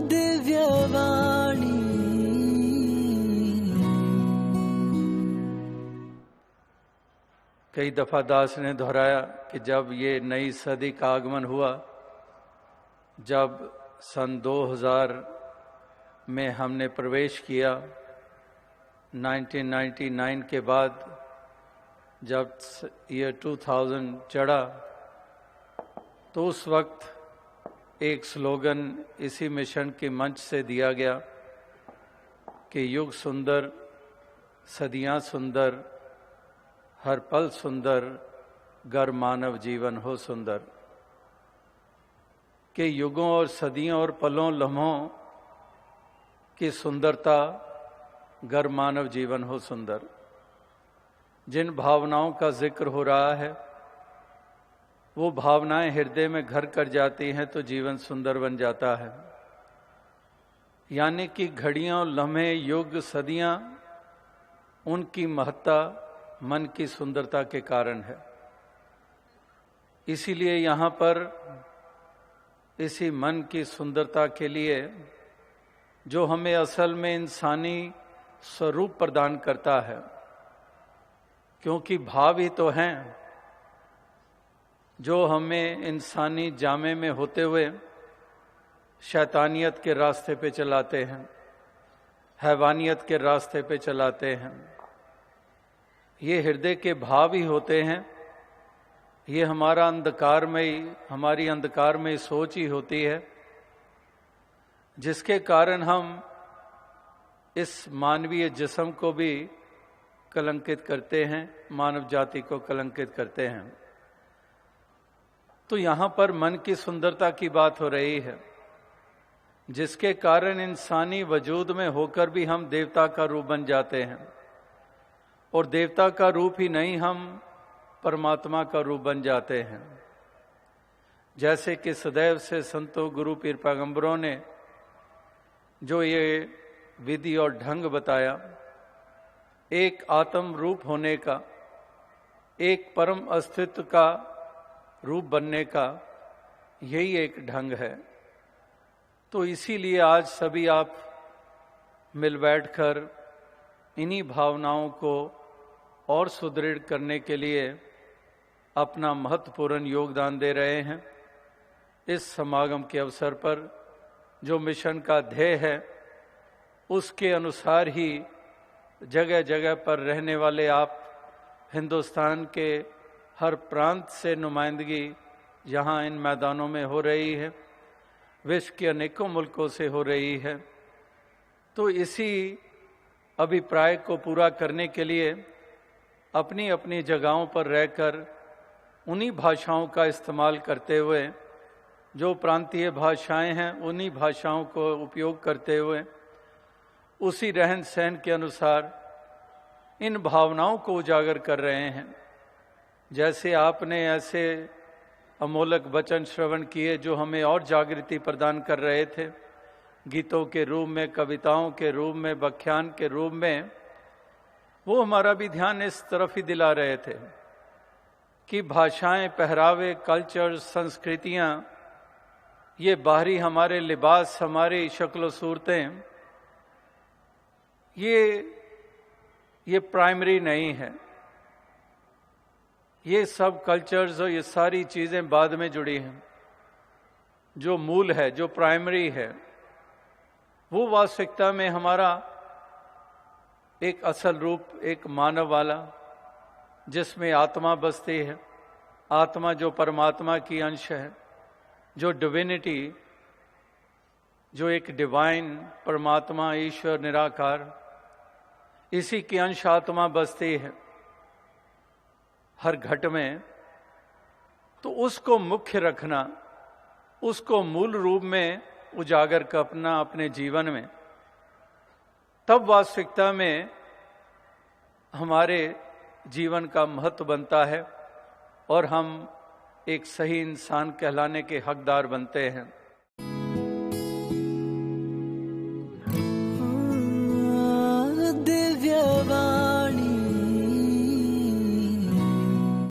दिव्यवाणी। कई दफा दास ने दोहराया कि जब ये नई सदी का आगमन हुआ, जब सन 2000 में हमने प्रवेश किया, 1999 के बाद जब ईयर 2000 चढ़ा, तो उस वक्त एक स्लोगन इसी मिशन के मंच से दिया गया कि युग सुंदर, सदियां सुंदर, हर पल सुंदर, गर मानव जीवन हो सुंदर। कि युगों और सदियों और पलों लम्हों की सुंदरता, गर मानव जीवन हो सुंदर। जिन भावनाओं का जिक्र हो रहा है, वो भावनाएं हृदय में घर कर जाती हैं तो जीवन सुंदर बन जाता है। यानी कि घड़ियां, लम्हे, युग, सदियां, उनकी महत्ता मन की सुंदरता के कारण है। इसीलिए यहाँ पर इसी मन की सुंदरता के लिए, जो हमें असल में इंसानी स्वरूप प्रदान करता है, क्योंकि भाव ही तो हैं जो हमें इंसानी जामे में होते हुए शैतानियत के रास्ते पे चलाते हैं, हैवानियत के रास्ते पे चलाते हैं। ये हृदय के भाव ही होते हैं। ये हमारा अंधकारमयी, हमारी अंधकारमयी सोच ही होती है, जिसके कारण हम इस मानवीय जिस्म को भी कलंकित करते हैं, मानव जाति को कलंकित करते हैं। तो यहाँ पर मन की सुंदरता की बात हो रही है, जिसके कारण इंसानी वजूद में होकर भी हम देवता का रूप बन जाते हैं। और देवता का रूप ही नहीं, हम परमात्मा का रूप बन जाते हैं। जैसे कि सदैव से संतों, गुरु, पीर, पैगंबरों ने जो ये विधि और ढंग बताया, एक आत्म रूप होने का, एक परम अस्तित्व का रूप बनने का, यही एक ढंग है। तो इसीलिए आज सभी आप मिल बैठकर इन्हीं भावनाओं को और सुदृढ़ करने के लिए अपना महत्वपूर्ण योगदान दे रहे हैं। इस समागम के अवसर पर जो मिशन का ध्येय है, उसके अनुसार ही जगह जगह पर रहने वाले आप, हिंदुस्तान के हर प्रांत से नुमाइंदगी यहाँ इन मैदानों में हो रही है, विश्व के अनेकों मुल्कों से हो रही है। तो इसी अभिप्राय को पूरा करने के लिए अपनी अपनी जगहों पर रहकर उन्हीं भाषाओं का इस्तेमाल करते हुए, जो प्रांतीय भाषाएं हैं उन्हीं भाषाओं को उपयोग करते हुए, उसी रहन सहन के अनुसार इन भावनाओं को उजागर कर रहे हैं। जैसे आपने ऐसे अमोलक वचन श्रवण किए जो हमें और जागृति प्रदान कर रहे थे, गीतों के रूप में, कविताओं के रूप में, व्याख्यान के रूप में, वो हमारा भी ध्यान इस तरफ ही दिला रहे थे कि भाषाएं, पहरावे, कल्चर, संस्कृतियां, ये बाहरी हमारे लिबास, हमारी शक्ल सूरतें, ये प्राइमरी नहीं है। ये सब कल्चर्स और ये सारी चीजें बाद में जुड़ी हैं। जो मूल है, जो प्राइमरी है, वो वास्तविकता में हमारा एक असल रूप, एक मानव वाला, जिसमें आत्मा बसती है, आत्मा जो परमात्मा की अंश है, जो डिविनिटी, जो एक डिवाइन परमात्मा, ईश्वर निराकार, इसी की अंश आत्मा बसती है हर घट में। तो उसको मुख्य रखना, उसको मूल रूप में उजागर करना अपने जीवन में, तब वास्तविकता में हमारे जीवन का महत्व बनता है और हम एक सही इंसान कहलाने के हकदार बनते हैं।